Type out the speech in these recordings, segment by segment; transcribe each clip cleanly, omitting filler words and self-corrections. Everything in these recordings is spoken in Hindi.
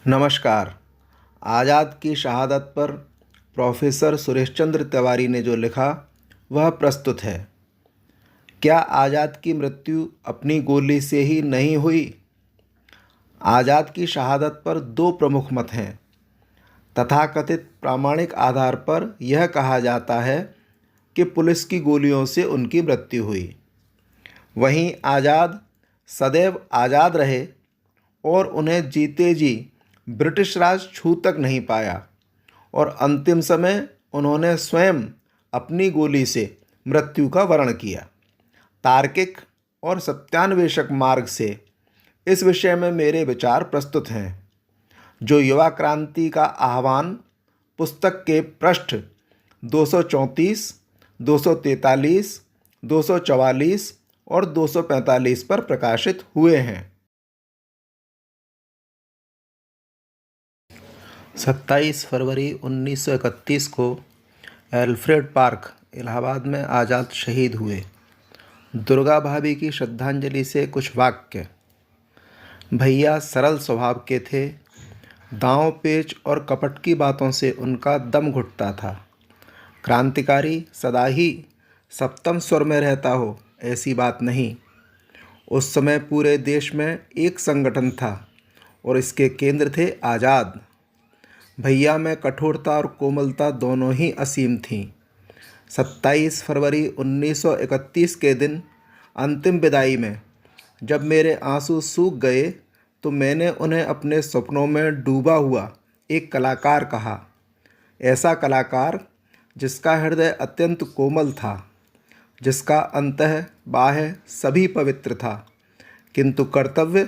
नमस्कार। आज़ाद की शहादत पर प्रोफेसर सुरेश चंद्र तिवारी ने जो लिखा वह प्रस्तुत है। क्या आज़ाद की मृत्यु अपनी गोली से ही नहीं हुई? आज़ाद की शहादत पर दो प्रमुख मत हैं। तथाकथित प्रामाणिक आधार पर यह कहा जाता है कि पुलिस की गोलियों से उनकी मृत्यु हुई। वहीं आज़ाद सदैव आज़ाद रहे और उन्हें जीते जी ब्रिटिश राज छू तक नहीं पाया और अंतिम समय उन्होंने स्वयं अपनी गोली से मृत्यु का वरण किया। तार्किक और सत्यान्वेषक मार्ग से इस विषय में मेरे विचार प्रस्तुत हैं, जो युवा क्रांति का आह्वान पुस्तक के पृष्ठ 234, 243, 244 और 245 पर प्रकाशित हुए हैं। 27 फरवरी 1931 को एल्फ्रेड पार्क, इलाहाबाद में आज़ाद शहीद हुए। दुर्गा भाभी की श्रद्धांजलि से कुछ वाक्य। भैया सरल स्वभाव के थे। दांव पेच और कपट की बातों से उनका दम घुटता था। क्रांतिकारी सदा ही सप्तम स्वर में रहता हो, ऐसी बात नहीं। उस समय पूरे देश में एक संगठन था और इसके केंद्र थे आज़ाद। भैया में कठोरता और कोमलता दोनों ही असीम थीं। 27 फरवरी 1931 के दिन अंतिम विदाई में जब मेरे आंसू सूख गए तो मैंने उन्हें अपने सपनों में डूबा हुआ एक कलाकार कहा। ऐसा कलाकार जिसका हृदय अत्यंत कोमल था, जिसका अंतः बाह्य सभी पवित्र था, किंतु कर्तव्य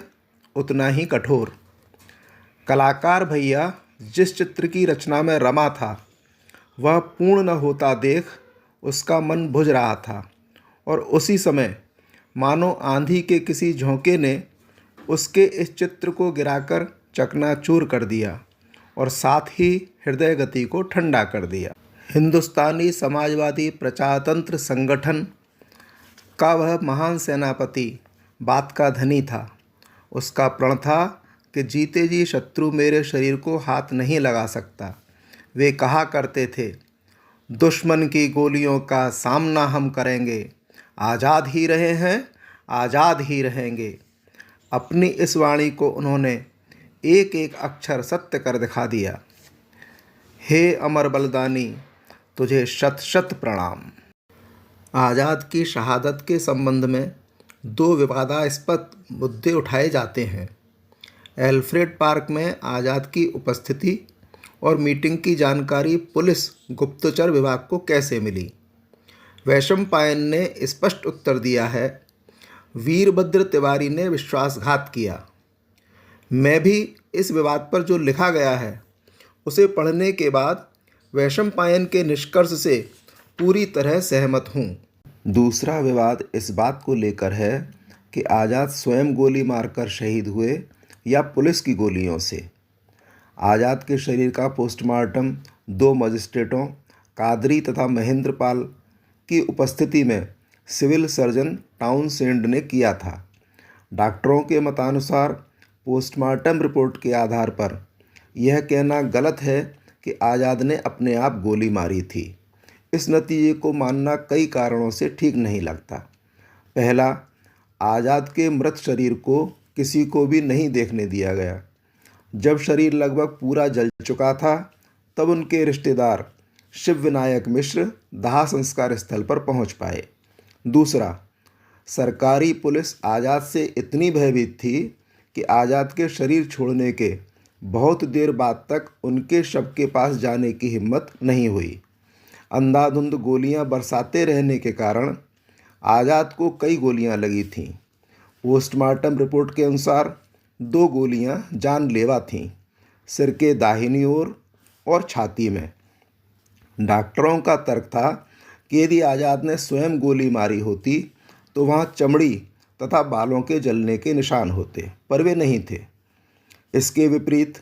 उतना ही कठोर। कलाकार भैया जिस चित्र की रचना में रमा था वह पूर्ण न होता देख उसका मन बुझ रहा था और उसी समय मानो आंधी के किसी झोंके ने उसके इस चित्र को गिराकर चकनाचूर कर दिया और साथ ही हृदय गति को ठंडा कर दिया। हिंदुस्तानी समाजवादी प्रजातंत्र संगठन का वह महान सेनापति बात का धनी था। उसका प्रण था कि जीते जी शत्रु मेरे शरीर को हाथ नहीं लगा सकता। वे कहा करते थे, दुश्मन की गोलियों का सामना हम करेंगे, आज़ाद ही रहे हैं, आज़ाद ही रहेंगे। अपनी इस वाणी को उन्होंने एक एक अक्षर सत्य कर दिखा दिया। हे अमर बलिदानी, तुझे शत शत प्रणाम। आज़ाद की शहादत के संबंध में दो विवादास्पद मुद्दे उठाए जाते हैं। एल्फ्रेड पार्क में आज़ाद की उपस्थिति और मीटिंग की जानकारी पुलिस गुप्तचर विभाग को कैसे मिली? वैशंपायन ने स्पष्ट उत्तर दिया है, वीरभद्र तिवारी ने विश्वासघात किया। मैं भी इस विवाद पर जो लिखा गया है उसे पढ़ने के बाद वैशंपायन के निष्कर्ष से पूरी तरह सहमत हूँ। दूसरा विवाद इस बात को लेकर है कि आज़ाद स्वयं गोली मारकर शहीद हुए या पुलिस की गोलियों से। आज़ाद के शरीर का पोस्टमार्टम दो मजिस्ट्रेटों कादरी तथा महेंद्र पाल की उपस्थिति में सिविल सर्जन टाउनसेंड ने किया था। डॉक्टरों के मतानुसार पोस्टमार्टम रिपोर्ट के आधार पर यह कहना गलत है कि आज़ाद ने अपने आप गोली मारी थी। इस नतीजे को मानना कई कारणों से ठीक नहीं लगता। पहला, आज़ाद के मृत शरीर को किसी को भी नहीं देखने दिया गया। जब शरीर लगभग पूरा जल चुका था तब उनके रिश्तेदार शिव विनायक मिश्र दाह संस्कार स्थल पर पहुंच पाए। दूसरा, सरकारी पुलिस आज़ाद से इतनी भयभीत थी कि आज़ाद के शरीर छोड़ने के बहुत देर बाद तक उनके शव के पास जाने की हिम्मत नहीं हुई। अंधाधुंध गोलियां बरसाते रहने के कारण आज़ाद को कई गोलियां लगी थीं। पोस्टमार्टम रिपोर्ट के अनुसार 2 गोलियां जानलेवा थीं, सिर के दाहिनी ओर और छाती में। डॉक्टरों का तर्क था कि यदि आज़ाद ने स्वयं गोली मारी होती तो वहां चमड़ी तथा बालों के जलने के निशान होते, पर वे नहीं थे। इसके विपरीत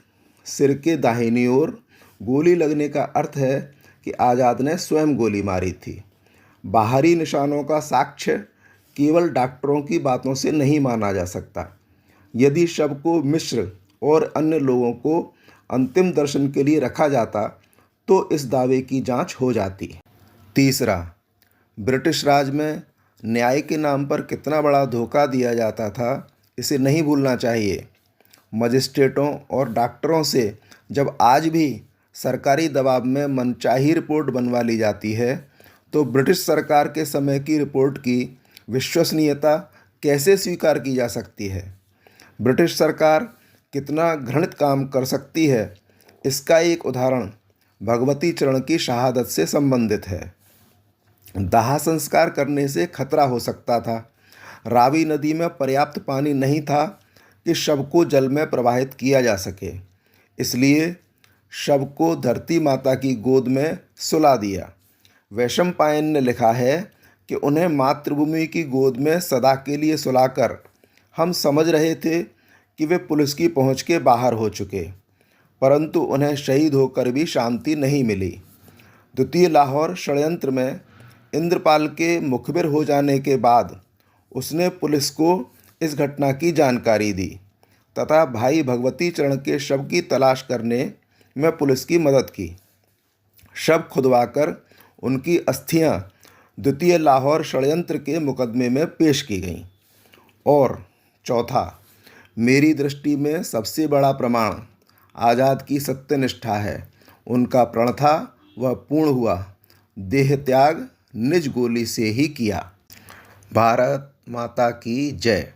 सिर के दाहिनी ओर गोली लगने का अर्थ है कि आज़ाद ने स्वयं गोली मारी थी। बाहरी निशानों का साक्ष्य केवल डॉक्टरों की बातों से नहीं माना जा सकता। यदि शव को मिश्र और अन्य लोगों को अंतिम दर्शन के लिए रखा जाता तो इस दावे की जांच हो जाती। तीसरा, ब्रिटिश राज में न्याय के नाम पर कितना बड़ा धोखा दिया जाता था, इसे नहीं भूलना चाहिए। मजिस्ट्रेटों और डॉक्टरों से जब आज भी सरकारी दबाव में मनचाही रिपोर्ट बनवा ली जाती है, तो ब्रिटिश सरकार के समय की रिपोर्ट की विश्वसनीयता कैसे स्वीकार की जा सकती है? ब्रिटिश सरकार कितना घृणित काम कर सकती है, इसका एक उदाहरण भगवती चरण की शहादत से संबंधित है। दाह संस्कार करने से खतरा हो सकता था। रावी नदी में पर्याप्त पानी नहीं था कि शव को जल में प्रवाहित किया जा सके, इसलिए शव को धरती माता की गोद में सुला दिया। वैशंपायन ने लिखा है कि उन्हें मातृभूमि की गोद में सदा के लिए सुलाकर हम समझ रहे थे कि वे पुलिस की पहुंच के बाहर हो चुके, परंतु उन्हें शहीद होकर भी शांति नहीं मिली। द्वितीय लाहौर षड्यंत्र में इंद्रपाल के मुखबिर हो जाने के बाद उसने पुलिस को इस घटना की जानकारी दी तथा भाई भगवती चरण के शव की तलाश करने में पुलिस की मदद की। शव खुदवाकर उनकी अस्थियां द्वितीय लाहौर षड्यंत्र के मुकदमे में पेश की गईं। और चौथा, मेरी दृष्टि में सबसे बड़ा प्रमाण आज़ाद की सत्यनिष्ठा है। उनका प्रण था, वह पूर्ण हुआ। देह त्याग निज गोली से ही किया। भारत माता की जय।